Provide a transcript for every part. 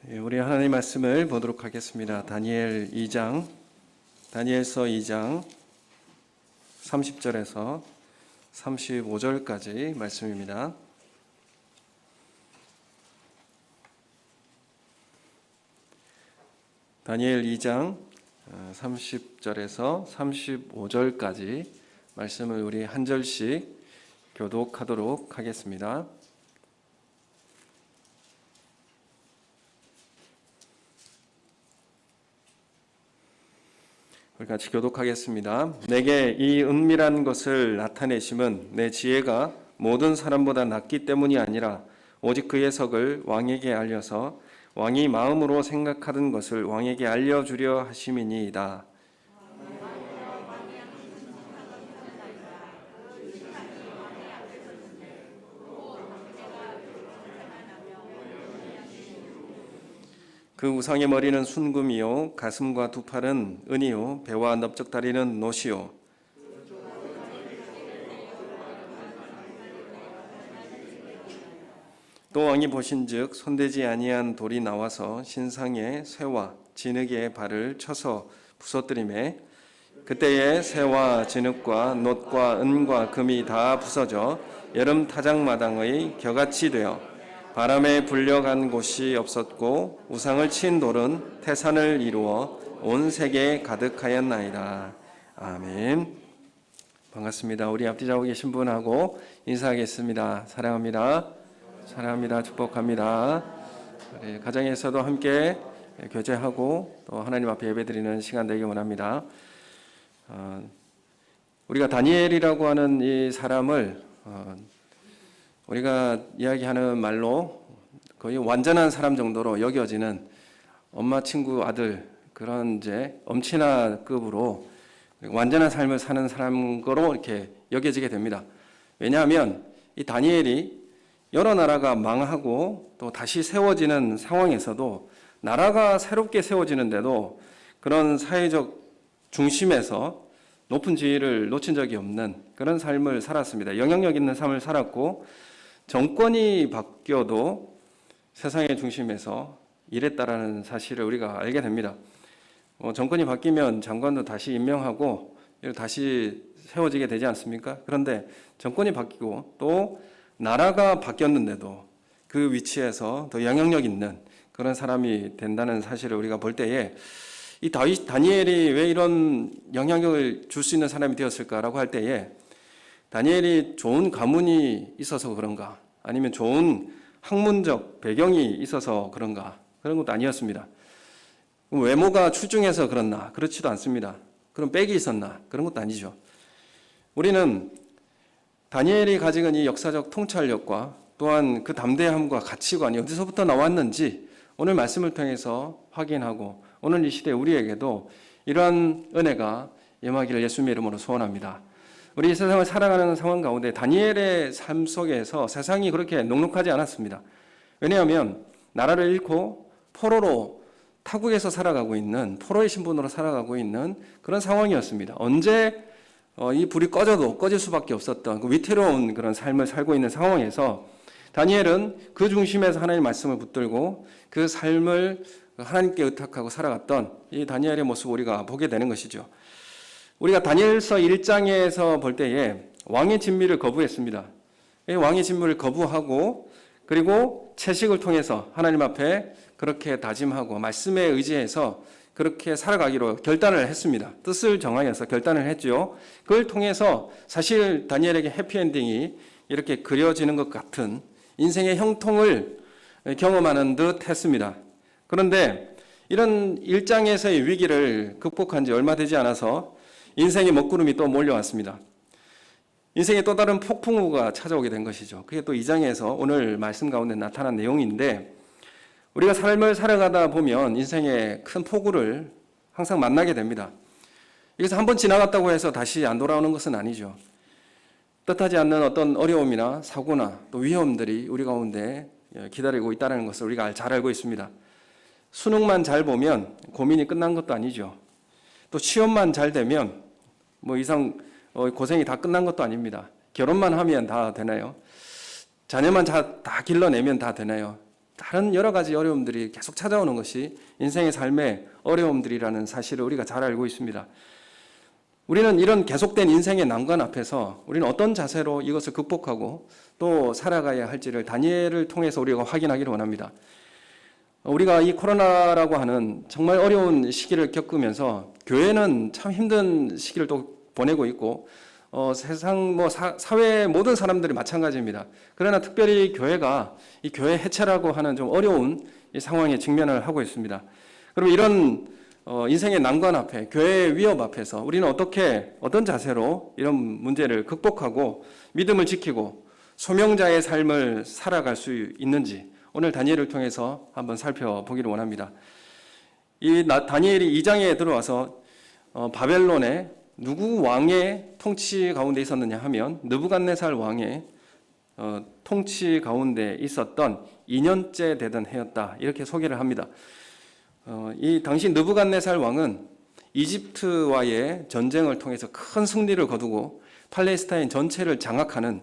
우리 하나님 말씀을 보도록 하겠습니다. 다니엘서 2장 30절에서 35절까지 말씀입니다. 다니엘 2장 30절에서 35절까지 말씀을 우리 한 절씩 교독하도록 하겠습니다. 우리 같이 교독하겠습니다. 내게 이 은밀한 것을 나타내심은 내 지혜가 모든 사람보다 낫기 때문이 아니라 오직 그 해석을 왕에게 알려서 왕이 마음으로 생각하던 것을 왕에게 알려주려 하심이니이다. 그 우상의 머리는 순금이요 가슴과 두 팔은 은이요 배와 넓적다리는 노시요 또 왕이 보신즉 손대지 아니한 돌이 나와서 신상의 쇠와 진흙의 발을 쳐서 부서뜨리매 그때에 쇠와 진흙과 놋과 은과 금이 다 부서져 여름 타작마당의 겨같이 되어 바람에 불려간 곳이 없었고 우상을 친 돌은 태산을 이루어 온 세계에 가득하였나이다. 아멘. 반갑습니다. 우리 앞뒤 좌우에 계신 분하고 인사하겠습니다. 사랑합니다. 사랑합니다. 축복합니다. 가정에서도 함께 교제하고 또 하나님 앞에 예배드리는 시간 되기 원합니다. 우리가 다니엘이라고 하는 이 사람을 우리가 이야기하는 말로 거의 완전한 사람 정도로 여겨지는 엄마 친구 아들 그런 이제 엄친아급으로 완전한 삶을 사는 사람으로 이렇게 여겨지게 됩니다. 왜냐하면 이 다니엘이 여러 나라가 망하고 또 다시 세워지는 상황에서도 나라가 새롭게 세워지는데도 그런 사회적 중심에서 높은 지위를 놓친 적이 없는 그런 삶을 살았습니다. 영향력 있는 삶을 살았고 정권이 바뀌어도 세상의 중심에서 일했다라는 사실을 우리가 알게 됩니다. 정권이 바뀌면 장관도 다시 임명하고 다시 세워지게 되지 않습니까? 그런데 정권이 바뀌고 또 나라가 바뀌었는데도 그 위치에서 더 영향력 있는 그런 사람이 된다는 사실을 우리가 볼 때에 이 다니엘이 왜 이런 영향력을 줄 수 있는 사람이 되었을까라고 할 때에 다니엘이 좋은 가문이 있어서 그런가 아니면 좋은 학문적 배경이 있어서 그런가 그런 것도 아니었습니다. 외모가 출중해서 그렇나 그렇지도 않습니다. 그럼 빽이 있었나 그런 것도 아니죠. 우리는 다니엘이 가지고 이 역사적 통찰력과 또한 그 담대함과 가치관이 어디서부터 나왔는지 오늘 말씀을 통해서 확인하고 오늘 이 시대 우리에게도 이러한 은혜가 임하기를 예수님의 이름으로 소원합니다. 우리 세상을 살아가는 상황 가운데 다니엘의 삶 속에서 세상이 그렇게 녹록하지 않았습니다. 왜냐하면 나라를 잃고 포로로 타국에서 살아가고 있는 포로의 신분으로 살아가고 있는 그런 상황이었습니다. 언제 이 불이 꺼져도 꺼질 수밖에 없었던 그 위태로운 그런 삶을 살고 있는 상황에서 다니엘은 그 중심에서 하나님의 말씀을 붙들고 그 삶을 하나님께 의탁하고 살아갔던 이 다니엘의 모습을 우리가 보게 되는 것이죠. 우리가 다니엘서 1장에서 볼 때에 왕의 진미를 거부했습니다. 왕의 진미를 거부하고 그리고 채식을 통해서 하나님 앞에 그렇게 다짐하고 말씀에 의지해서 그렇게 살아가기로 결단을 했습니다. 뜻을 정하여서 결단을 했죠. 그걸 통해서 사실 다니엘에게 해피엔딩이 이렇게 그려지는 것 같은 인생의 형통을 경험하는 듯 했습니다. 그런데 이런 1장에서의 위기를 극복한 지 얼마 되지 않아서 인생의 먹구름이 또 몰려왔습니다. 인생의 또 다른 폭풍우가 찾아오게 된 것이죠. 그게 또 2장에서 오늘 말씀 가운데 나타난 내용인데 우리가 삶을 살아가다 보면 인생의 큰 폭우를 항상 만나게 됩니다. 여기서 한번 지나갔다고 해서 다시 안 돌아오는 것은 아니죠. 뜻하지 않는 어떤 어려움이나 사고나 또 위험들이 우리 가운데 기다리고 있다는 것을 우리가 잘 알고 있습니다. 수능만 잘 보면 고민이 끝난 것도 아니죠. 또 시험만 잘 되면 뭐 이상 고생이 다 끝난 것도 아닙니다. 결혼만 하면 다 되나요? 자녀만 다 길러내면 다 되나요? 다른 여러 가지 어려움들이 계속 찾아오는 것이 인생의 삶의 어려움들이라는 사실을 우리가 잘 알고 있습니다. 우리는 이런 계속된 인생의 난관 앞에서 우리는 어떤 자세로 이것을 극복하고 또 살아가야 할지를 다니엘을 통해서 우리가 확인하기를 원합니다. 우리가 이 코로나라고 하는 정말 어려운 시기를 겪으면서 교회는 참 힘든 시기를 또 보내고 있고 세상 사회 모든 사람들이 마찬가지입니다. 그러나 특별히 교회가 이 교회 해체라고 하는 좀 어려운 이 상황에 직면을 하고 있습니다. 그럼 이런 인생의 난관 앞에 교회의 위협 앞에서 우리는 어떤 자세로 이런 문제를 극복하고 믿음을 지키고 소명자의 삶을 살아갈 수 있는지 오늘 다니엘을 통해서 한번 살펴보기를 원합니다. 이 다니엘이 2장에 들어와서 바벨론의 누구 왕의 통치 가운데 있었느냐 하면 느부갓네살 왕의 통치 가운데 있었던 2년째 되던 해였다, 이렇게 소개를 합니다. 이 당시 느부갓네살 왕은 이집트와의 전쟁을 통해서 큰 승리를 거두고 팔레스타인 전체를 장악하는,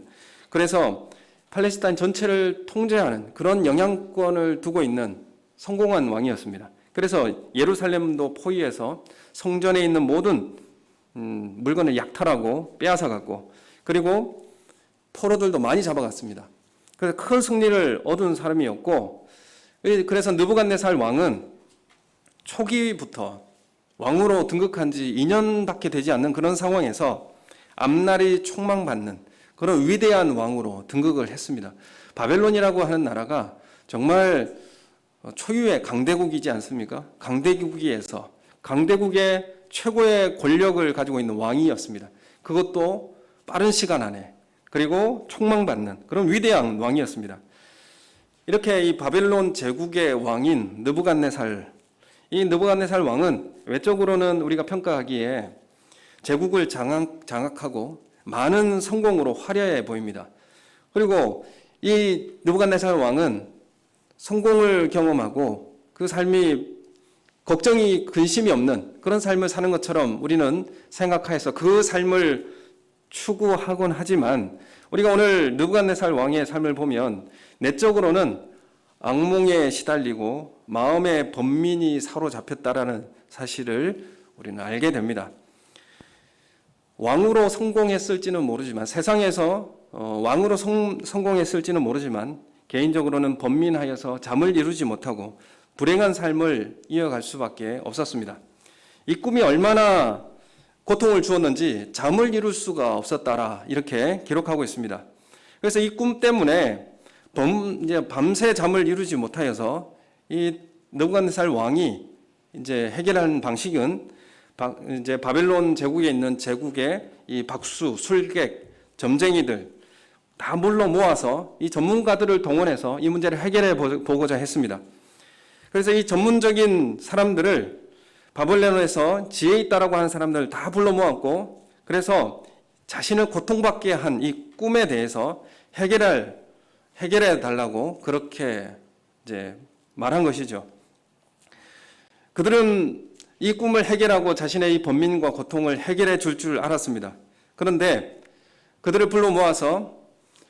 그래서 팔레스타인 전체를 통제하는 그런 영향권을 두고 있는 성공한 왕이었습니다. 그래서 예루살렘도 포위해서 성전에 있는 모든 물건을 약탈하고 빼앗아갔고, 그리고 포로들도 많이 잡아갔습니다. 그래서 큰 승리를 얻은 사람이었고, 그래서 느부갓네살 왕은 초기부터 왕으로 등극한 지 2년밖에 되지 않는 그런 상황에서 앞날이 촉망받는 그런 위대한 왕으로 등극을 했습니다. 바벨론이라고 하는 나라가 정말 초유의 강대국이지 않습니까? 강대국의 최고의 권력을 가지고 있는 왕이었습니다. 그것도 빠른 시간 안에, 그리고 촉망받는 그런 위대한 왕이었습니다. 이렇게 이 바벨론 제국의 왕인 느부갓네살, 이 느부갓네살 왕은 외적으로는 우리가 평가하기에 제국을 장악하고 많은 성공으로 화려해 보입니다. 그리고 이 느부갓네살 왕은 성공을 경험하고 그 삶이 걱정이 근심이 없는 그런 삶을 사는 것처럼 우리는 생각해서 그 삶을 추구하곤 하지만, 우리가 오늘 느부갓네살 왕의 삶을 보면 내적으로는 악몽에 시달리고 마음의 번민이 사로잡혔다라는 사실을 우리는 알게 됩니다. 왕으로 성공했을지는 모르지만, 세상에서 왕으로 성공했을지는 모르지만 개인적으로는 번민하여서 잠을 이루지 못하고 불행한 삶을 이어갈 수밖에 없었습니다. 이 꿈이 얼마나 고통을 주었는지 잠을 이룰 수가 없었다라, 이렇게 기록하고 있습니다. 그래서 이 꿈 때문에 밤새 잠을 이루지 못하여서 이 느부갓네살 왕이 이제 해결하는 방식은 이제 바벨론 제국에 있는 제국의 이 박수, 술객, 점쟁이들 다 물러 모아서 이 전문가들을 동원해서 이 문제를 해결해 보고자 했습니다. 그래서 이 전문적인 사람들을 바벨론에서 지혜 있다라고 하는 사람들을 다 불러 모았고, 그래서 자신을 고통받게 한 이 꿈에 대해서 해결해 달라고 그렇게 이제 말한 것이죠. 그들은 이 꿈을 해결하고 자신의 이 번민과 고통을 해결해 줄 알았습니다. 그런데 그들을 불러 모아서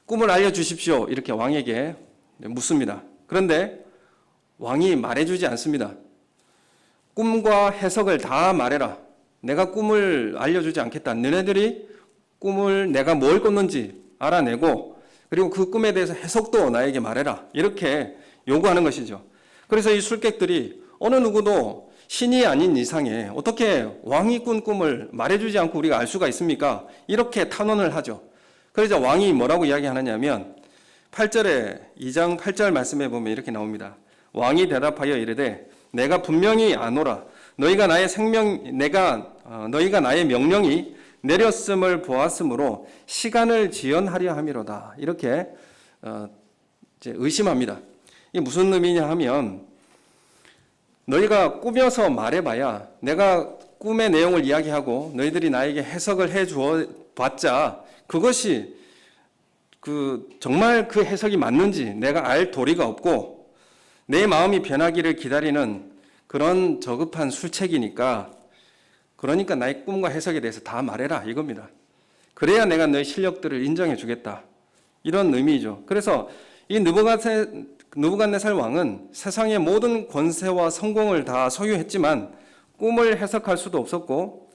꿈을 알려주십시오, 이렇게 왕에게 묻습니다. 그런데 왕이 말해주지 않습니다. 꿈과 해석을 다 말해라. 내가 꿈을 알려주지 않겠다. 너네들이 꿈을 내가 뭘 꿨는지 알아내고, 그리고 그 꿈에 대해서 해석도 나에게 말해라, 이렇게 요구하는 것이죠. 그래서 이 술객들이 어느 누구도 신이 아닌 이상에 어떻게 왕이 꾼 꿈을 말해주지 않고 우리가 알 수가 있습니까? 이렇게 탄원을 하죠. 그러자 왕이 뭐라고 이야기하느냐면 2장 8절 말씀에 보면 이렇게 나옵니다. 왕이 대답하여 이르되 내가 분명히 아노라. 너희가 나의 명령이 내렸음을 보았으므로 시간을 지연하려 함이로다. 이렇게 이제 의심합니다. 이게 무슨 의미냐 하면, 너희가 꾸며서 말해봐야 내가 꿈의 내용을 이야기하고 너희들이 나에게 해석을 해주어 봤자 그것이 정말 그 해석이 맞는지 내가 알 도리가 없고, 내 마음이 변하기를 기다리는 그런 저급한 술책이니까, 그러니까 나의 꿈과 해석에 대해서 다 말해라, 이겁니다. 그래야 내가 너의 실력들을 인정해 주겠다, 이런 의미죠. 그래서 이 느부갓네살 왕은 세상의 모든 권세와 성공을 다 소유했지만 꿈을 해석할 수도 없었고,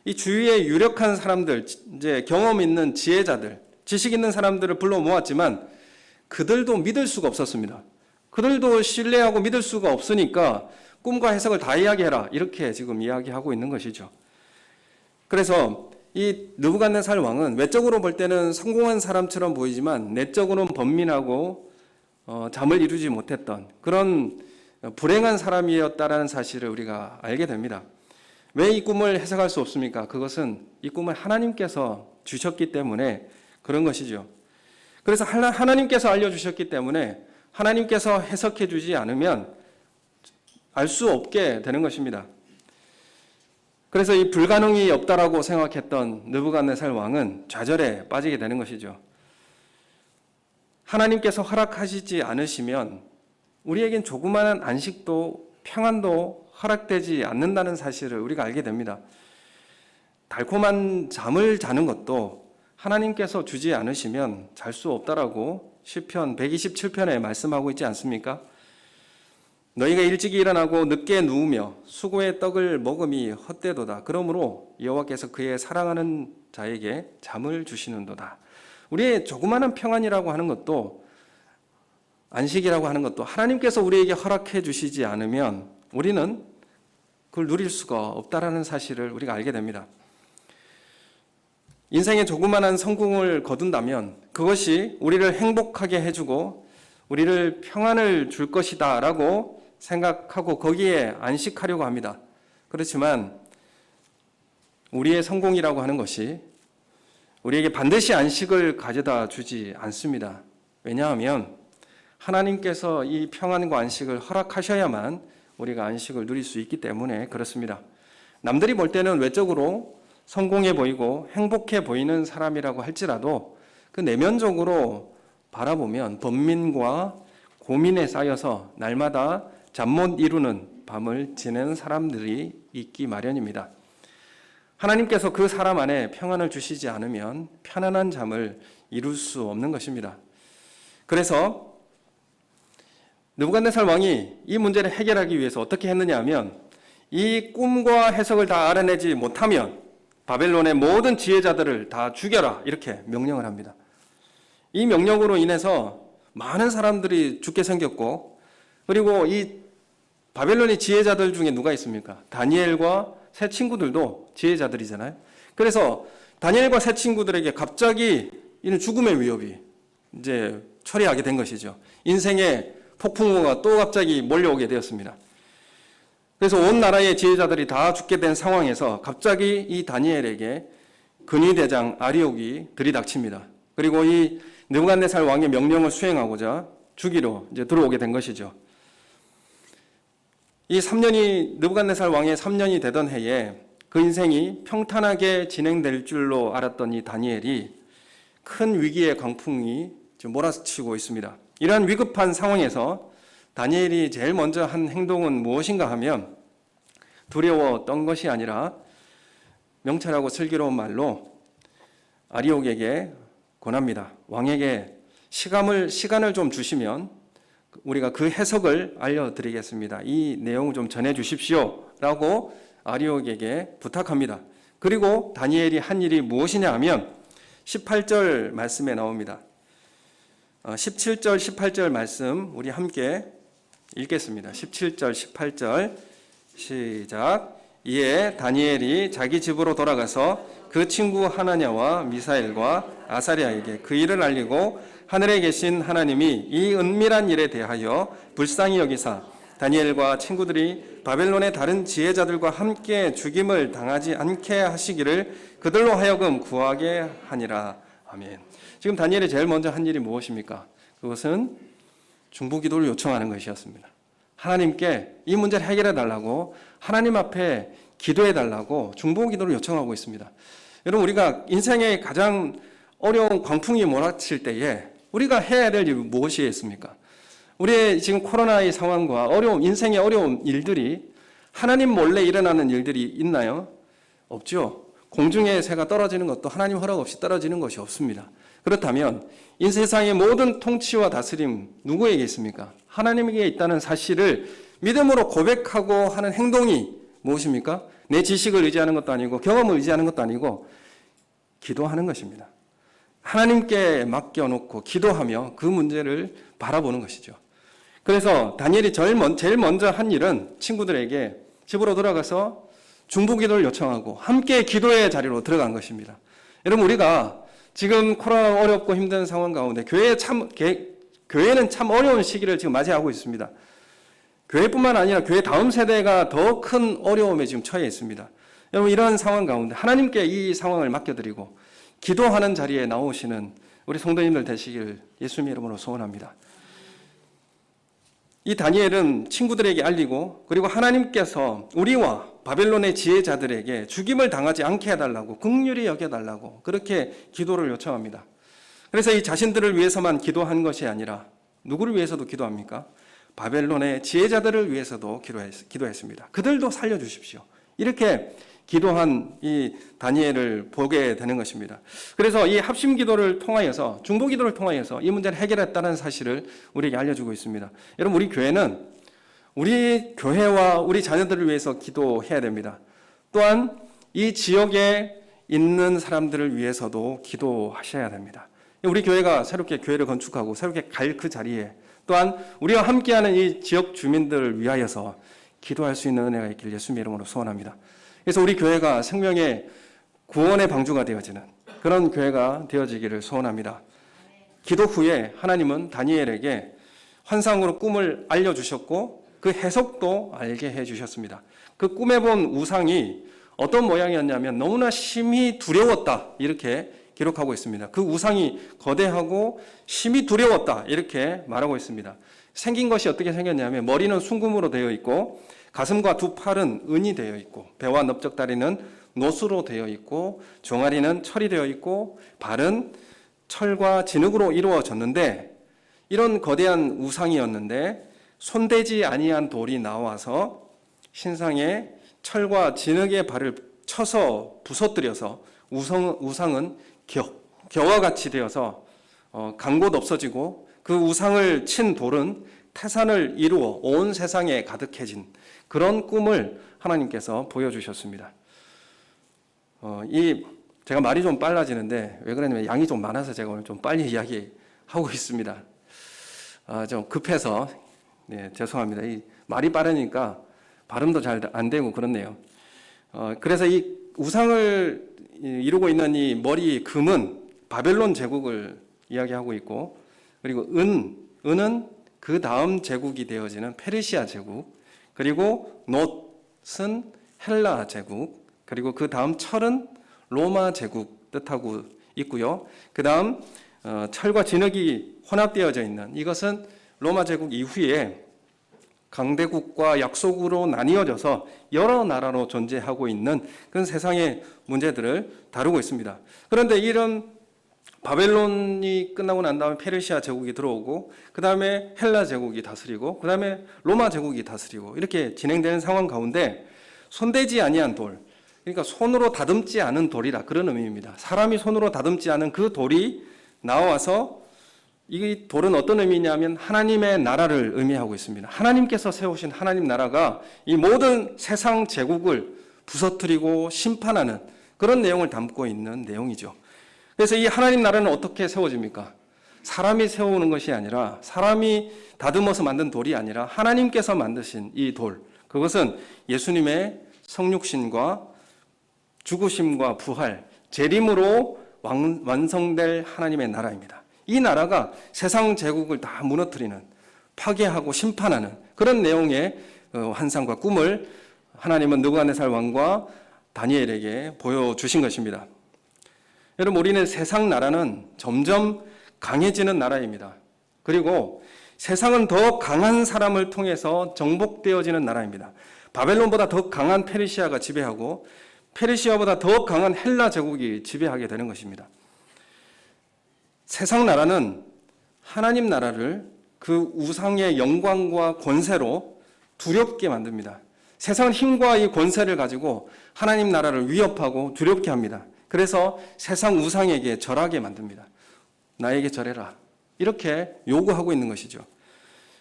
이 주위의 유력한 사람들, 이제 경험 있는 지혜자들, 지식 있는 사람들을 불러 모았지만 그들도 믿을 수가 없었습니다. 그들도 신뢰하고 믿을 수가 없으니까 꿈과 해석을 다 이야기해라, 이렇게 지금 이야기하고 있는 것이죠. 그래서 이 느부갓네살 왕은 외적으로 볼 때는 성공한 사람처럼 보이지만 내적으로는 번민하고 잠을 이루지 못했던 그런 불행한 사람이었다라는 사실을 우리가 알게 됩니다. 왜 이 꿈을 해석할 수 없습니까? 그것은 이 꿈을 하나님께서 주셨기 때문에 그런 것이죠. 그래서 하나님께서 알려주셨기 때문에 하나님께서 해석해 주지 않으면 알 수 없게 되는 것입니다. 그래서 이 불가능이 없다라고 생각했던 느부갓네살 왕은 좌절에 빠지게 되는 것이죠. 하나님께서 허락하시지 않으시면 우리에겐 조그마한 안식도 평안도 허락되지 않는다는 사실을 우리가 알게 됩니다. 달콤한 잠을 자는 것도 하나님께서 주지 않으시면 잘 수 없다라고 시편 127편에 말씀하고 있지 않습니까? 너희가 일찍이 일어나고 늦게 누우며 수고의 떡을 먹음이 헛되도다. 그러므로 여호와께서 그의 사랑하는 자에게 잠을 주시는도다. 우리의 조그마한 평안이라고 하는 것도, 안식이라고 하는 것도 하나님께서 우리에게 허락해 주시지 않으면 우리는 그걸 누릴 수가 없다라는 사실을 우리가 알게 됩니다. 인생의 조그마한 성공을 거둔다면 그것이 우리를 행복하게 해주고 우리를 평안을 줄 것이다 라고 생각하고 거기에 안식하려고 합니다. 그렇지만 우리의 성공이라고 하는 것이 우리에게 반드시 안식을 가져다 주지 않습니다. 왜냐하면 하나님께서 이 평안과 안식을 허락하셔야만 우리가 안식을 누릴 수 있기 때문에 그렇습니다. 남들이 볼 때는 외적으로 성공해 보이고 행복해 보이는 사람이라고 할지라도 그 내면적으로 바라보면 번민과 고민에 쌓여서 날마다 잠 못 이루는 밤을 지내는 사람들이 있기 마련입니다. 하나님께서 그 사람 안에 평안을 주시지 않으면 편안한 잠을 이룰 수 없는 것입니다. 그래서 느부갓네살 왕이 이 문제를 해결하기 위해서 어떻게 했느냐 하면 이 꿈과 해석을 다 알아내지 못하면 바벨론의 모든 지혜자들을 다 죽여라, 이렇게 명령을 합니다. 이 명령으로 인해서 많은 사람들이 죽게 생겼고, 그리고 이 바벨론의 지혜자들 중에 누가 있습니까? 다니엘과 세 친구들도 지혜자들이잖아요. 그래서 다니엘과 세 친구들에게 갑자기 이런 죽음의 위협이 이제 처리하게 된 것이죠. 인생의 폭풍우가 또 갑자기 몰려오게 되었습니다. 그래서 온 나라의 지혜자들이 다 죽게 된 상황에서 갑자기 이 다니엘에게 근위대장 아리옥이 들이닥칩니다. 그리고 이 느부갓네살 왕의 명령을 수행하고자 죽이러 이제 들어오게 된 것이죠. 이 3년이 느부갓네살 왕의 3년이 되던 해에 그 인생이 평탄하게 진행될 줄로 알았던 이 다니엘이 큰 위기의 강풍이 지금 몰아치고 있습니다. 이러한 위급한 상황에서 다니엘이 제일 먼저 한 행동은 무엇인가 하면 두려웠던 것이 아니라 명철하고 슬기로운 말로 아리옥에게 권합니다. 왕에게 시간을 좀 주시면 우리가 그 해석을 알려드리겠습니다. 이 내용을 좀 전해주십시오 라고 아리옥에게 부탁합니다. 그리고 다니엘이 한 일이 무엇이냐 하면 18절 말씀에 나옵니다. 17절 18절 말씀 우리 함께 읽겠습니다. 17절 18절 시작. 이에 다니엘이 자기 집으로 돌아가서 그 친구 하나냐와 미사엘과 아사랴에게 그 일을 알리고 하늘에 계신 하나님이 이 은밀한 일에 대하여 불쌍히 여기사 다니엘과 친구들이 바벨론의 다른 지혜자들과 함께 죽임을 당하지 않게 하시기를 그들로 하여금 구하게 하니라. 아멘. 지금 다니엘이 제일 먼저 한 일이 무엇입니까? 그것은 중보기도를 요청하는 것이었습니다. 하나님께 이 문제를 해결해 달라고 하나님 앞에 기도해 달라고 중보기도를 요청하고 있습니다. 여러분, 우리가 인생의 가장 어려운 광풍이 몰아칠 때에 우리가 해야 될 일이 무엇이 있습니까? 우리의 지금 코로나의 상황과 인생의 어려운 일들이 하나님 몰래 일어나는 일들이 있나요? 없죠. 공중의 새가 떨어지는 것도 하나님 허락 없이 떨어지는 것이 없습니다. 그렇다면 이 세상의 모든 통치와 다스림 누구에게 있습니까? 하나님에게 있다는 사실을 믿음으로 고백하고 하는 행동이 무엇입니까? 내 지식을 의지하는 것도 아니고 경험을 의지하는 것도 아니고 기도하는 것입니다. 하나님께 맡겨놓고 기도하며 그 문제를 바라보는 것이죠. 그래서 다니엘이 제일 먼저 한 일은 친구들에게 집으로 돌아가서 중보기도를 요청하고 함께 기도의 자리로 들어간 것입니다. 여러분, 우리가 지금 코로나 어렵고 힘든 상황 가운데 교회는 참 어려운 시기를 지금 맞이하고 있습니다. 교회뿐만 아니라 교회 다음 세대가 더 큰 어려움에 지금 처해 있습니다. 여러분, 이런 상황 가운데 하나님께 이 상황을 맡겨드리고 기도하는 자리에 나오시는 우리 성도님들 되시길 예수님의 이름으로 소원합니다. 이 다니엘은 친구들에게 알리고 그리고 하나님께서 우리와 바벨론의 지혜자들에게 죽임을 당하지 않게 해달라고 긍휼히 여겨달라고 그렇게 기도를 요청합니다. 그래서 이 자신들을 위해서만 기도한 것이 아니라 누구를 위해서도 기도합니까? 바벨론의 지혜자들을 위해서도 기도했습니다. 그들도 살려주십시오. 이렇게 기도한 이 다니엘을 보게 되는 것입니다. 그래서 이 합심 기도를 통하여서 중보 기도를 통하여서 이 문제를 해결했다는 사실을 우리에게 알려주고 있습니다. 여러분, 우리 교회는 우리 교회와 우리 자녀들을 위해서 기도해야 됩니다. 또한 이 지역에 있는 사람들을 위해서도 기도하셔야 됩니다. 우리 교회가 새롭게 교회를 건축하고 새롭게 갈 그 자리에 또한 우리와 함께하는 이 지역 주민들을 위하여서 기도할 수 있는 은혜가 있길 예수님의 이름으로 소원합니다. 그래서 우리 교회가 생명의 구원의 방주가 되어지는 그런 교회가 되어지기를 소원합니다. 기도 후에 하나님은 다니엘에게 환상으로 꿈을 알려주셨고 그 해석도 알게 해주셨습니다. 그 꿈에 본 우상이 어떤 모양이었냐면 너무나 심히 두려웠다 이렇게 기록하고 있습니다. 그 우상이 거대하고 심히 두려웠다 이렇게 말하고 있습니다. 생긴 것이 어떻게 생겼냐면 머리는 순금으로 되어 있고 가슴과 두 팔은 은이 되어 있고 배와 넓적다리는 노수로 되어 있고 종아리는 철이 되어 있고 발은 철과 진흙으로 이루어졌는데 이런 거대한 우상이었는데 손대지 아니한 돌이 나와서 신상에 철과 진흙의 발을 쳐서 부서뜨려서 우상은 겨와 같이 되어서 간 곳 없어지고 그 우상을 친 돌은 태산을 이루어 온 세상에 가득해진 그런 꿈을 하나님께서 보여주셨습니다. 제가 말이 좀 빨라지는데 왜 그러냐면 양이 좀 많아서 제가 오늘 좀 빨리 이야기하고 있습니다. 좀 급해서 죄송합니다. 이 말이 빠르니까 발음도 잘 안 되고 그렇네요. 그래서 이 우상을 이루고 있는 이 머리 금은 바벨론 제국을 이야기하고 있고 그리고 은은 그 다음 제국이 되어지는 페르시아 제국 그리고 놋은 헬라 제국 그리고 그 다음 철은 로마 제국 뜻하고 있고요. 그 다음 철과 진흙이 혼합되어져 있는 이것은 로마 제국 이후에 강대국과 약소국으로 나뉘어져서 여러 나라로 존재하고 있는 그런 세상의 문제들을 다루고 있습니다. 그런데 이런 바벨론이 끝나고 난 다음에 페르시아 제국이 들어오고 그 다음에 헬라 제국이 다스리고 그 다음에 로마 제국이 다스리고 이렇게 진행되는 상황 가운데 손대지 아니한 돌 그러니까 손으로 다듬지 않은 돌이라 그런 의미입니다. 사람이 손으로 다듬지 않은 그 돌이 나와서 이 돌은 어떤 의미냐면 하나님의 나라를 의미하고 있습니다. 하나님께서 세우신 하나님 나라가 이 모든 세상 제국을 부서뜨리고 심판하는 그런 내용을 담고 있는 내용이죠. 그래서 이 하나님 나라는 어떻게 세워집니까? 사람이 세우는 것이 아니라 사람이 다듬어서 만든 돌이 아니라 하나님께서 만드신 이 돌 그것은 예수님의 성육신과 죽으심과 부활 재림으로 완성될 하나님의 나라입니다. 이 나라가 세상 제국을 다 무너뜨리는 파괴하고 심판하는 그런 내용의 환상과 꿈을 하나님은 느부갓네살 왕과 다니엘에게 보여주신 것입니다. 여러분 우리는 세상 나라는 점점 강해지는 나라입니다. 그리고 세상은 더 강한 사람을 통해서 정복되어지는 나라입니다. 바벨론보다 더 강한 페르시아가 지배하고 페르시아보다 더 강한 헬라 제국이 지배하게 되는 것입니다. 세상 나라는 하나님 나라를 그 우상의 영광과 권세로 두렵게 만듭니다. 세상은 힘과 이 권세를 가지고 하나님 나라를 위협하고 두렵게 합니다. 그래서 세상 우상에게 절하게 만듭니다. 나에게 절해라. 이렇게 요구하고 있는 것이죠.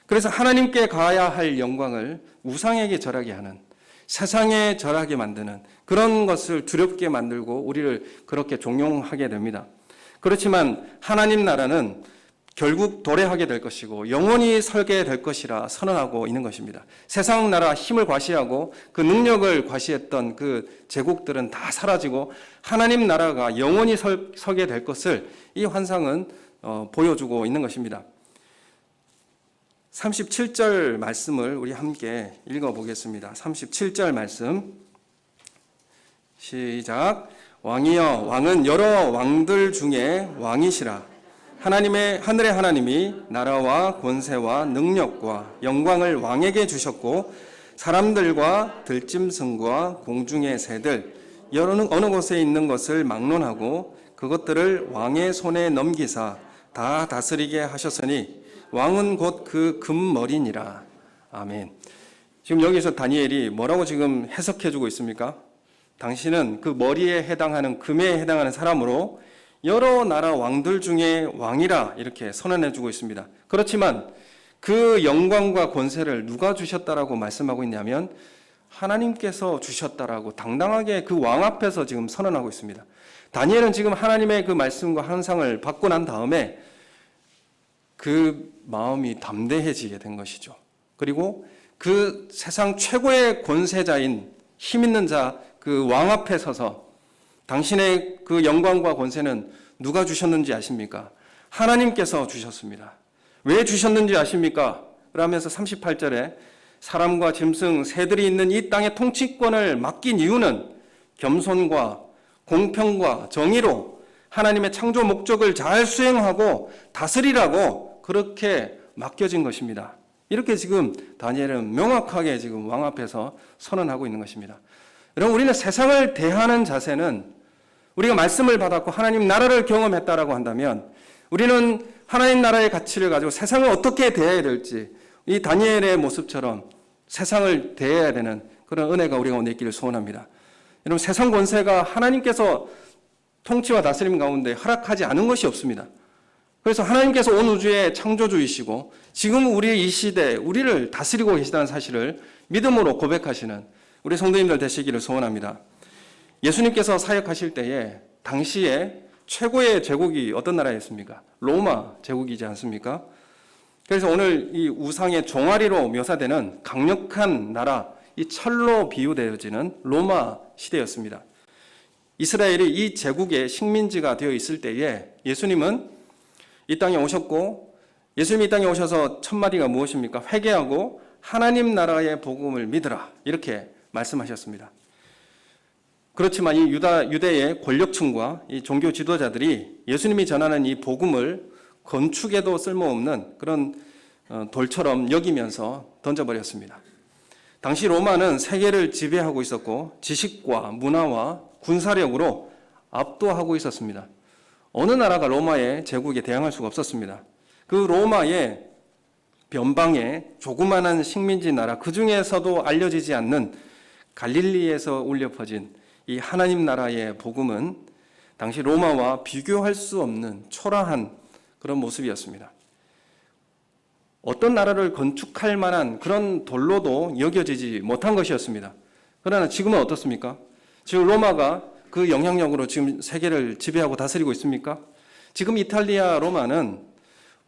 그래서 하나님께 가야 할 영광을 우상에게 절하게 하는, 세상에 절하게 만드는 그런 것을 두렵게 만들고 우리를 그렇게 종용하게 됩니다. 그렇지만 하나님 나라는 결국 도래하게 될 것이고 영원히 설게 될 것이라 선언하고 있는 것입니다. 세상 나라 힘을 과시하고 그 능력을 과시했던 그 제국들은 다 사라지고 하나님 나라가 영원히 서게 될 것을 이 환상은 보여주고 있는 것입니다. 37절 말씀을 우리 함께 읽어보겠습니다. 37절 말씀 시작. 왕이여, 왕은 여러 왕들 중에 왕이시라. 하나님의 하늘의 하나님이 나라와 권세와 능력과 영광을 왕에게 주셨고 사람들과 들짐승과 공중의 새들 어느 곳에 있는 것을 막론하고 그것들을 왕의 손에 넘기사 다 다스리게 하셨으니 왕은 곧 그 금머리니라. 아멘. 지금 여기서 다니엘이 뭐라고 지금 해석해주고 있습니까? 당신은 그 머리에 해당하는 금에 해당하는 사람으로 여러 나라 왕들 중에 왕이라 이렇게 선언해주고 있습니다. 그렇지만 그 영광과 권세를 누가 주셨다라고 말씀하고 있냐면 하나님께서 주셨다라고 당당하게 그 왕 앞에서 지금 선언하고 있습니다. 다니엘은 지금 하나님의 그 말씀과 환상을 받고 난 다음에 그 마음이 담대해지게 된 것이죠. 그리고 그 세상 최고의 권세자인 힘 있는 자 그 왕 앞에 서서 당신의 그 영광과 권세는 누가 주셨는지 아십니까? 하나님께서 주셨습니다. 왜 주셨는지 아십니까? 그러면서 38절에 사람과 짐승, 새들이 있는 이 땅의 통치권을 맡긴 이유는 겸손과 공평과 정의로 하나님의 창조 목적을 잘 수행하고 다스리라고 그렇게 맡겨진 것입니다. 이렇게 지금 다니엘은 명확하게 지금 왕 앞에서 선언하고 있는 것입니다. 여러분, 우리는 세상을 대하는 자세는 우리가 말씀을 받았고 하나님 나라를 경험했다라고 한다면 우리는 하나님 나라의 가치를 가지고 세상을 어떻게 대해야 될지 이 다니엘의 모습처럼 세상을 대해야 되는 그런 은혜가 우리가 오늘 있기를 소원합니다. 여러분, 세상 권세가 하나님께서 통치와 다스림 가운데 허락하지 않은 것이 없습니다. 그래서 하나님께서 온 우주의 창조주이시고 지금 우리 이 시대에 우리를 다스리고 계시다는 사실을 믿음으로 고백하시는 우리 성도님들 되시기를 소원합니다. 예수님께서 사역하실 때에 당시에 최고의 제국이 어떤 나라였습니까? 로마 제국이지 않습니까? 그래서 오늘 이 우상의 종아리로 묘사되는 강력한 나라, 이 철로 비유되어지는 로마 시대였습니다. 이스라엘이 이 제국의 식민지가 되어 있을 때에 예수님은 이 땅에 오셨고 예수님이 이 땅에 오셔서 첫 마디가 무엇입니까? 회개하고 하나님 나라의 복음을 믿으라 이렇게 말씀하셨습니다. 그렇지만 이 유대의 권력층과 이 종교 지도자들이 예수님이 전하는 이 복음을 건축에도 쓸모없는 그런 돌처럼 여기면서 던져버렸습니다. 당시 로마는 세계를 지배하고 있었고 지식과 문화와 군사력으로 압도하고 있었습니다. 어느 나라가 로마의 제국에 대항할 수가 없었습니다. 그 로마의 변방의 조그마한 식민지 나라, 그 중에서도 알려지지 않는 갈릴리에서 울려 퍼진 이 하나님 나라의 복음은 당시 로마와 비교할 수 없는 초라한 그런 모습이었습니다. 어떤 나라를 건축할 만한 그런 돌로도 여겨지지 못한 것이었습니다. 그러나 지금은 어떻습니까? 지금 로마가 그 영향력으로 지금 세계를 지배하고 다스리고 있습니까? 지금 이탈리아 로마는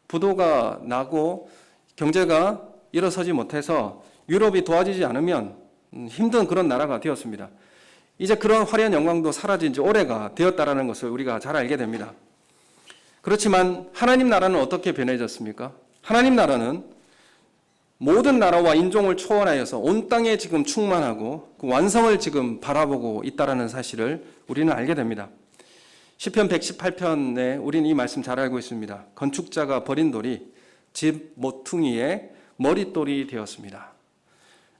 부도가 나고 경제가 일어서지 못해서 유럽이 도와주지 않으면 힘든 그런 나라가 되었습니다. 이제 그런 화려한 영광도 사라진 지 오래가 되었다는 것을 우리가 잘 알게 됩니다. 그렇지만 하나님 나라는 어떻게 변해졌습니까? 하나님 나라는 모든 나라와 인종을 초월하여서 온 땅에 지금 충만하고 그 완성을 지금 바라보고 있다는 사실을 우리는 알게 됩니다. 시편 118편에 우리는 이 말씀 잘 알고 있습니다. 건축자가 버린 돌이 집 모퉁이의 머릿돌이 되었습니다.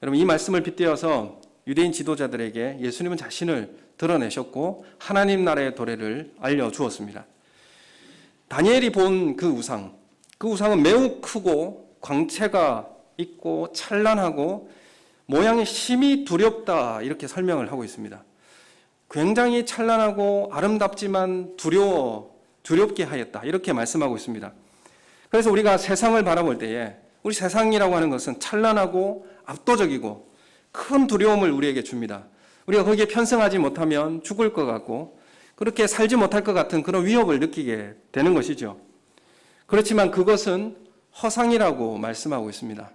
여러분, 이 말씀을 빗대어서 유대인 지도자들에게 예수님은 자신을 드러내셨고 하나님 나라의 도래를 알려주었습니다. 다니엘이 본 그 우상은 매우 크고 광채가 있고 찬란하고 모양이 심히 두렵다 이렇게 설명을 하고 있습니다. 굉장히 찬란하고 아름답지만 두렵게 하였다 이렇게 말씀하고 있습니다. 그래서 우리가 세상을 바라볼 때에 우리 세상이라고 하는 것은 찬란하고 압도적이고 큰 두려움을 우리에게 줍니다. 우리가 거기에 편승하지 못하면 죽을 것 같고 그렇게 살지 못할 것 같은 그런 위협을 느끼게 되는 것이죠. 그렇지만 그것은 허상이라고 말씀하고 있습니다.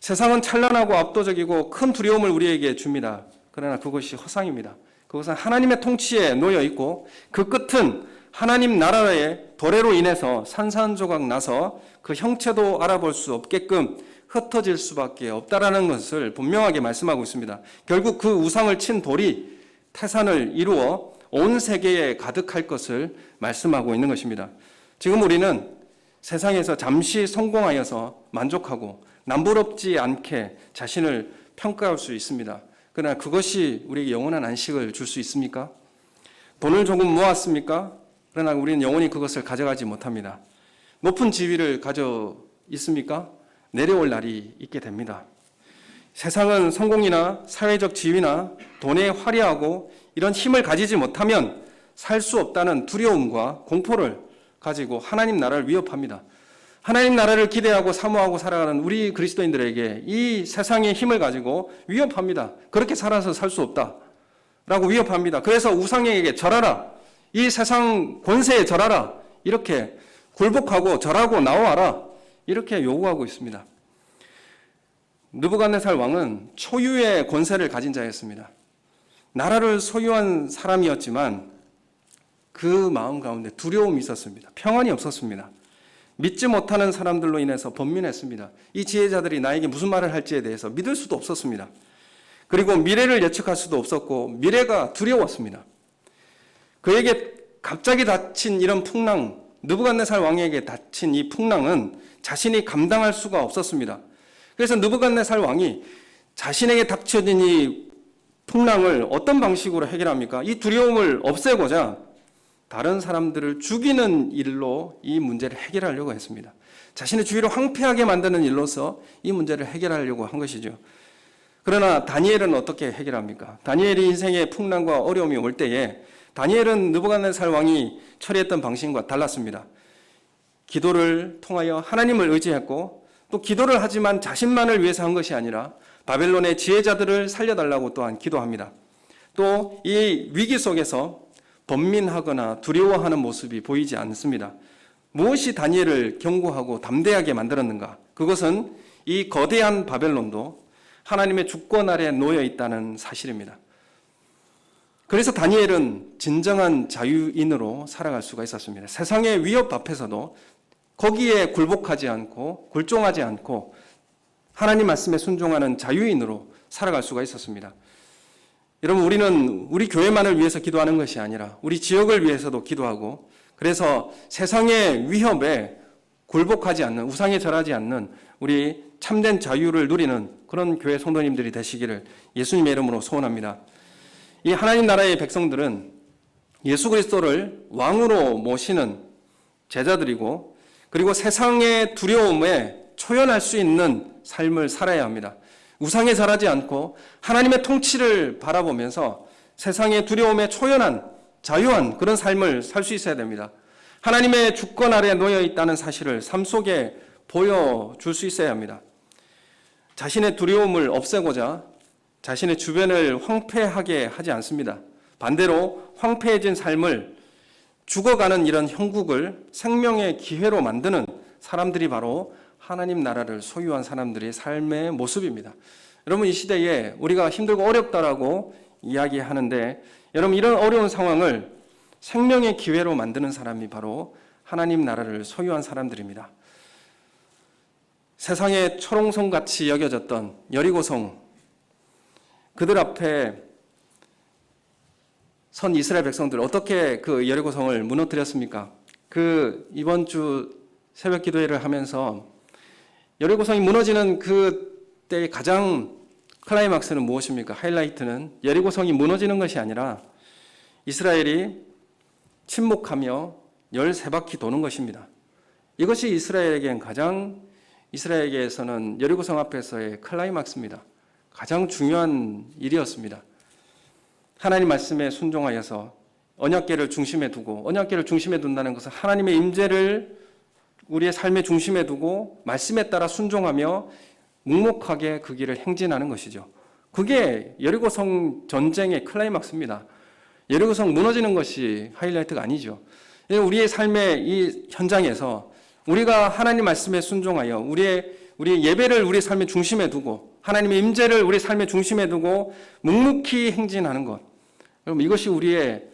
세상은 찬란하고 압도적이고 큰 두려움을 우리에게 줍니다. 그러나 그것이 허상입니다. 그것은 하나님의 통치에 놓여 있고 그 끝은 하나님 나라의 도래로 인해서 산산조각 나서 그 형체도 알아볼 수 없게끔 흩어질 수밖에 없다라는 것을 분명하게 말씀하고 있습니다. 결국 그 우상을 친 돌이 태산을 이루어 온 세계에 가득할 것을 말씀하고 있는 것입니다. 지금 우리는 세상에서 잠시 성공하여서 만족하고 남부럽지 않게 자신을 평가할 수 있습니다. 그러나 그것이 우리에게 영원한 안식을 줄 수 있습니까? 돈을 조금 모았습니까? 그러나 우리는 영원히 그것을 가져가지 못합니다. 높은 지위를 가져 있습니까? 내려올 날이 있게 됩니다. 세상은 성공이나 사회적 지위나 돈에 화려하고 이런 힘을 가지지 못하면 살 수 없다는 두려움과 공포를 가지고 하나님 나라를 위협합니다. 하나님 나라를 기대하고 사모하고 살아가는 우리 그리스도인들에게 이 세상의 힘을 가지고 위협합니다. 그렇게 살아서 살 수 없다라고 위협합니다. 그래서 우상에게 절하라. 이 세상 권세에 절하라. 이렇게 굴복하고 절하고 나와라. 이렇게 요구하고 있습니다. 느부갓네살 왕은 초유의 권세를 가진 자였습니다. 나라를 소유한 사람이었지만 그 마음 가운데 두려움이 있었습니다. 평안이 없었습니다. 믿지 못하는 사람들로 인해서 번민했습니다. 이 지혜자들이 나에게 무슨 말을 할지에 대해서 믿을 수도 없었습니다. 그리고 미래를 예측할 수도 없었고 미래가 두려웠습니다. 그에게 갑자기 닥친 이런 풍랑, 느부갓네살 왕에게 닥친 이 풍랑은 자신이 감당할 수가 없었습니다. 그래서 느부갓네살 왕이 자신에게 닥쳐진 이 풍랑을 어떤 방식으로 해결합니까? 이 두려움을 없애고자 다른 사람들을 죽이는 일로 이 문제를 해결하려고 했습니다. 자신의 주위를 황폐하게 만드는 일로서 이 문제를 해결하려고 한 것이죠. 그러나 다니엘은 어떻게 해결합니까? 다니엘이 인생의 풍랑과 어려움이 올 때에 다니엘은 느부갓네살 왕이 처리했던 방식과 달랐습니다. 기도를 통하여 하나님을 의지했고 또 기도를 하지만 자신만을 위해서 한 것이 아니라 바벨론의 지혜자들을 살려달라고 또한 기도합니다. 또 이 위기 속에서 번민하거나 두려워하는 모습이 보이지 않습니다. 무엇이 다니엘을 견고하고 담대하게 만들었는가? 그것은 이 거대한 바벨론도 하나님의 주권 아래 놓여 있다는 사실입니다. 그래서 다니엘은 진정한 자유인으로 살아갈 수가 있었습니다. 세상의 위협 앞에서도 거기에 굴복하지 않고 굴종하지 않고 하나님 말씀에 순종하는 자유인으로 살아갈 수가 있었습니다. 여러분, 우리는 우리 교회만을 위해서 기도하는 것이 아니라 우리 지역을 위해서도 기도하고 그래서 세상의 위협에 굴복하지 않는, 우상에 절하지 않는 우리 참된 자유를 누리는 그런 교회 성도님들이 되시기를 예수님의 이름으로 소원합니다. 이 하나님 나라의 백성들은 예수 그리스도를 왕으로 모시는 제자들이고 그리고 세상의 두려움에 초연할 수 있는 삶을 살아야 합니다. 우상에 절하지 않고 하나님의 통치를 바라보면서 세상의 두려움에 초연한 자유한 그런 삶을 살 수 있어야 됩니다. 하나님의 주권 아래 놓여 있다는 사실을 삶 속에 보여줄 수 있어야 합니다. 자신의 두려움을 없애고자 자신의 주변을 황폐하게 하지 않습니다. 반대로 황폐해진 삶을 죽어가는 이런 형국을 생명의 기회로 만드는 사람들이 바로 하나님 나라를 소유한 사람들의 삶의 모습입니다. 여러분, 이 시대에 우리가 힘들고 어렵다라고 이야기하는데 여러분, 이런 어려운 상황을 생명의 기회로 만드는 사람이 바로 하나님 나라를 소유한 사람들입니다. 세상의 초롱성같이 여겨졌던 여리고성, 그들 앞에 선 이스라엘 백성들 어떻게 그 여리고성을 무너뜨렸습니까? 이번 주 새벽 기도회를 하면서 여리고성이 무너지는 그때의 가장 클라이막스는 무엇입니까? 하이라이트는 여리고성이 무너지는 것이 아니라 이스라엘이 침묵하며 13바퀴 도는 것입니다. 이것이 이스라엘에게는 이스라엘에게서는 여리고성 앞에서의 클라이막스입니다. 가장 중요한 일이었습니다. 하나님 말씀에 순종하여서 언약궤를 중심에 두고, 언약궤를 중심에 둔다는 것은 하나님의 임재를 우리의 삶의 중심에 두고 말씀에 따라 순종하며 묵묵하게 그 길을 행진하는 것이죠. 그게 여리고성 전쟁의 클라이막스입니다. 여리고성 무너지는 것이 하이라이트가 아니죠. 우리의 삶의 이 현장에서 우리가 하나님 말씀에 순종하여 우리의 예배를 우리 삶의 중심에 두고 하나님의 임재를 우리 삶의 중심에 두고 묵묵히 행진하는 것. 여러분, 이것이 우리의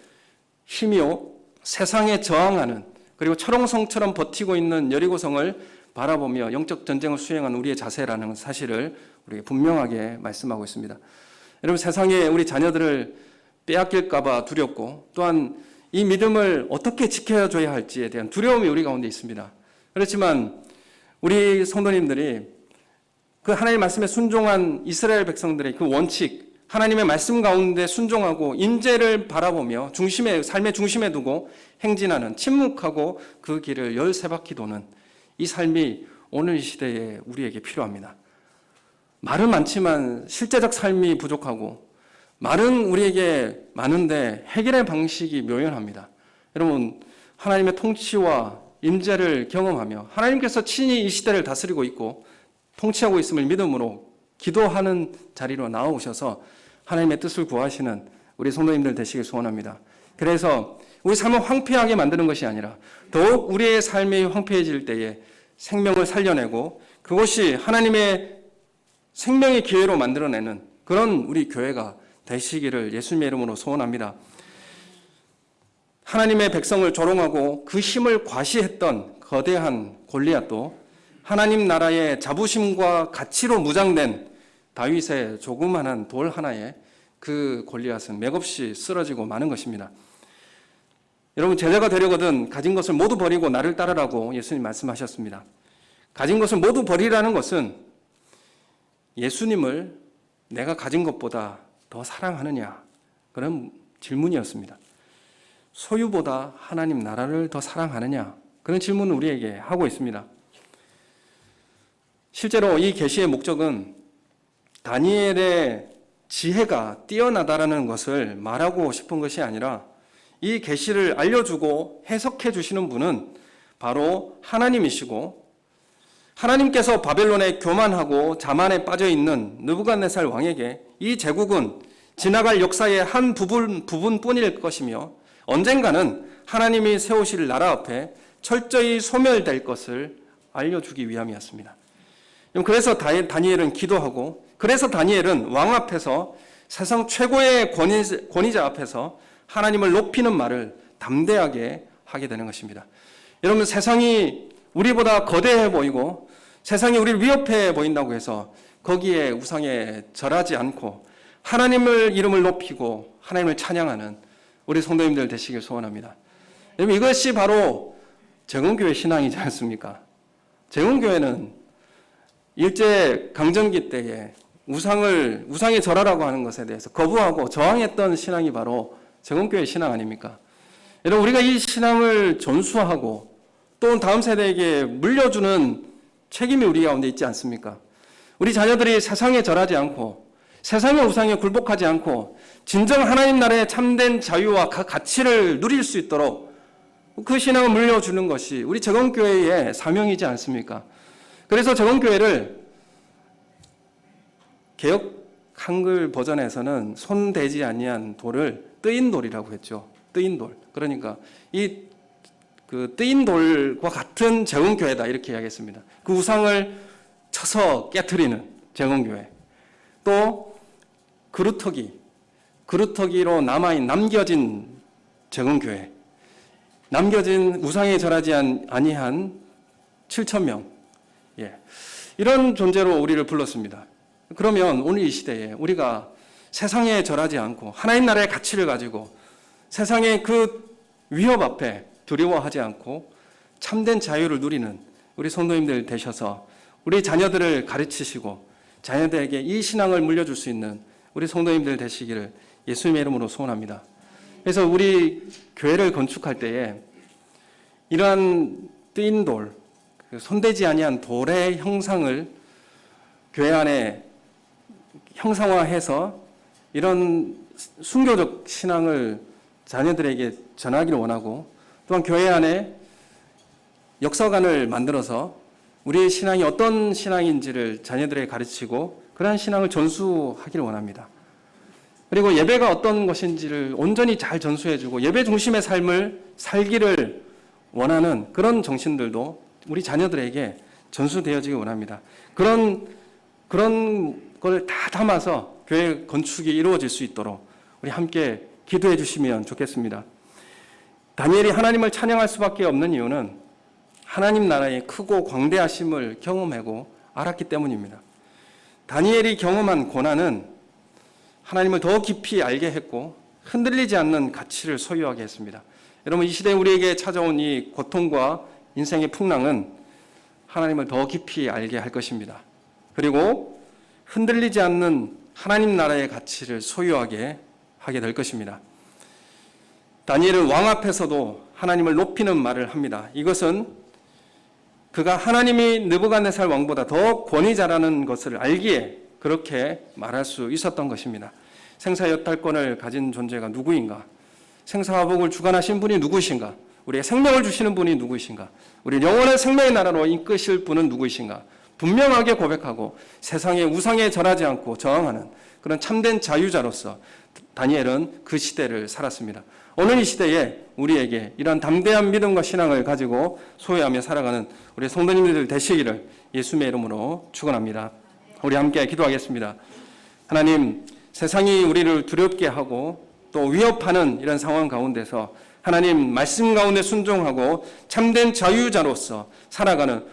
힘이요, 세상에 저항하는, 그리고 철옹성처럼 버티고 있는 여리고성을 바라보며 영적 전쟁을 수행한 우리의 자세라는 사실을 우리에게 분명하게 말씀하고 있습니다. 여러분, 세상에 우리 자녀들을 빼앗길까 봐 두렵고, 또한 이 믿음을 어떻게 지켜줘야 할지에 대한 두려움이 우리 가운데 있습니다. 그렇지만 우리 성도님들이 그 하나님의 말씀에 순종한 이스라엘 백성들의 그 원칙, 하나님의 말씀 가운데 순종하고 임재를 바라보며 삶의 중심에 두고 행진하는, 침묵하고 그 길을 13바퀴 도는 이 삶이 오늘 이 시대에 우리에게 필요합니다. 말은 많지만 실제적 삶이 부족하고, 말은 우리에게 많은데 해결의 방식이 묘연합니다. 여러분, 하나님의 통치와 임재를 경험하며 하나님께서 친히 이 시대를 다스리고 있고 통치하고 있음을 믿음으로 기도하는 자리로 나오셔서 하나님의 뜻을 구하시는 우리 성도님들 되시길 소원합니다. 그래서 우리 삶을 황폐하게 만드는 것이 아니라 더욱 우리의 삶이 황폐해질 때에 생명을 살려내고 그것이 하나님의 생명의 기회로 만들어내는 그런 우리 교회가 되시기를 예수님의 이름으로 소원합니다. 하나님의 백성을 조롱하고 그 힘을 과시했던 거대한 골리앗도 하나님 나라의 자부심과 가치로 무장된 다윗의 조그마한 돌 하나에 그 골리앗은 맥없이 쓰러지고 마는 것입니다. 여러분, 제자가 되려거든 가진 것을 모두 버리고 나를 따르라고 예수님 말씀하셨습니다. 가진 것을 모두 버리라는 것은 예수님을 내가 가진 것보다 더 사랑하느냐, 그런 질문이었습니다. 소유보다 하나님 나라를 더 사랑하느냐, 그런 질문을 우리에게 하고 있습니다. 실제로 이 계시의 목적은 다니엘의 지혜가 뛰어나다라는 것을 말하고 싶은 것이 아니라 이 계시를 알려주고 해석해 주시는 분은 바로 하나님이시고, 하나님께서 바벨론의 교만하고 자만에 빠져있는 느부갓네살 왕에게 이 제국은 지나갈 역사의 한 부분뿐일 것이며 언젠가는 하나님이 세우실 나라 앞에 철저히 소멸될 것을 알려주기 위함이었습니다. 그래서 다니엘은 기도하고, 그래서 다니엘은 왕 앞에서 세상 최고의 권위자 앞에서 하나님을 높이는 말을 담대하게 하게 되는 것입니다. 여러분, 세상이 우리보다 거대해 보이고 세상이 우리를 위협해 보인다고 해서 거기에 우상에 절하지 않고 하나님을 이름을 높이고 하나님을 찬양하는 우리 성도님들 되시길 소원합니다. 여러분, 이것이 바로 재건교회 신앙이지 않습니까? 재건교회는 일제 강점기 때에 우상에 절하라고 하는 것에 대해서 거부하고 저항했던 신앙이 바로 재건교회 신앙 아닙니까? 여러분, 우리가 이 신앙을 전수하고 또 다음 세대에게 물려주는 책임이 우리 가운데 있지 않습니까? 우리 자녀들이 세상에 절하지 않고 세상의 우상에 굴복하지 않고 진정 하나님 나라의 참된 자유와 가치를 누릴 수 있도록 그 신앙을 물려주는 것이 우리 재건교회의 사명이지 않습니까? 그래서 재건교회를 개역 한글 버전에서는 손대지 아니한 돌을 뜨인 돌이라고 했죠. 뜨인 돌. 그러니까 그 뜨인 돌과 같은 재건교회다, 이렇게 이야기했습니다. 그 우상을 쳐서 깨트리는 재건교회. 또 그루터기로 남겨진 재건교회. 남겨진 우상에 절하지 아니한 7,000명. 예. 이런 존재로 우리를 불렀습니다. 그러면 오늘 이 시대에 우리가 세상에 절하지 않고 하나님 나라의 가치를 가지고 세상의 그 위협 앞에 두려워하지 않고 참된 자유를 누리는 우리 성도님들 되셔서 우리 자녀들을 가르치시고 자녀들에게 이 신앙을 물려줄 수 있는 우리 성도님들 되시기를 예수님의 이름으로 소원합니다. 그래서 우리 교회를 건축할 때에 이러한 뜨인 돌, 손대지 아니한 돌의 형상을 교회 안에 형상화해서 이런 순교적 신앙을 자녀들에게 전하기를 원하고, 또한 교회 안에 역사관을 만들어서 우리의 신앙이 어떤 신앙인지를 자녀들에게 가르치고 그러한 신앙을 전수하기를 원합니다. 그리고 예배가 어떤 것인지를 온전히 잘 전수해주고 예배 중심의 삶을 살기를 원하는 그런 정신들도 우리 자녀들에게 전수되어지기 원합니다. 그런 걸 다 담아서 교회 건축이 이루어질 수 있도록 우리 함께 기도해 주시면 좋겠습니다. 다니엘이 하나님을 찬양할 수밖에 없는 이유는 하나님 나라의 크고 광대하심을 경험하고 알았기 때문입니다. 다니엘이 경험한 고난은 하나님을 더 깊이 알게 했고 흔들리지 않는 가치를 소유하게 했습니다. 여러분, 이 시대에 우리에게 찾아온 이 고통과 인생의 풍랑은 하나님을 더 깊이 알게 할 것입니다. 그리고 흔들리지 않는 하나님 나라의 가치를 소유하게 하게 될 것입니다. 다니엘은 왕 앞에서도 하나님을 높이는 말을 합니다. 이것은 그가 하나님이 느부갓네살 왕보다 더 권위자라는 것을 알기에 그렇게 말할 수 있었던 것입니다. 생사여탈권을 가진 존재가 누구인가? 생사화복을 주관하신 분이 누구이신가? 우리의 생명을 주시는 분이 누구이신가? 우리 영원한 생명의 나라로 이끄실 분은 누구이신가? 분명하게 고백하고 세상의 우상에 절하지 않고 저항하는 그런 참된 자유자로서 다니엘은 그 시대를 살았습니다. 오늘 이 시대에 우리에게 이러한 담대한 믿음과 신앙을 가지고 소유하며 살아가는 우리 성도님들 되시기를 예수님의 이름으로 축원합니다. 우리 함께 기도하겠습니다. 하나님, 세상이 우리를 두렵게 하고 또 위협하는 이런 상황 가운데서 하나님 말씀 가운데 순종하고 참된 자유자로서 살아가는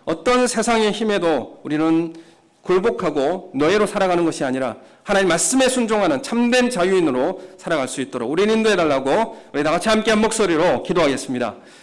어떤 세상의 힘에도 우리는 굴복하고 노예로 살아가는 것이 아니라 하나님 말씀에 순종하는 참된 자유인으로 살아갈 수 있도록 우리는 인도해달라고 우리 다 같이 함께 한 목소리로 기도하겠습니다.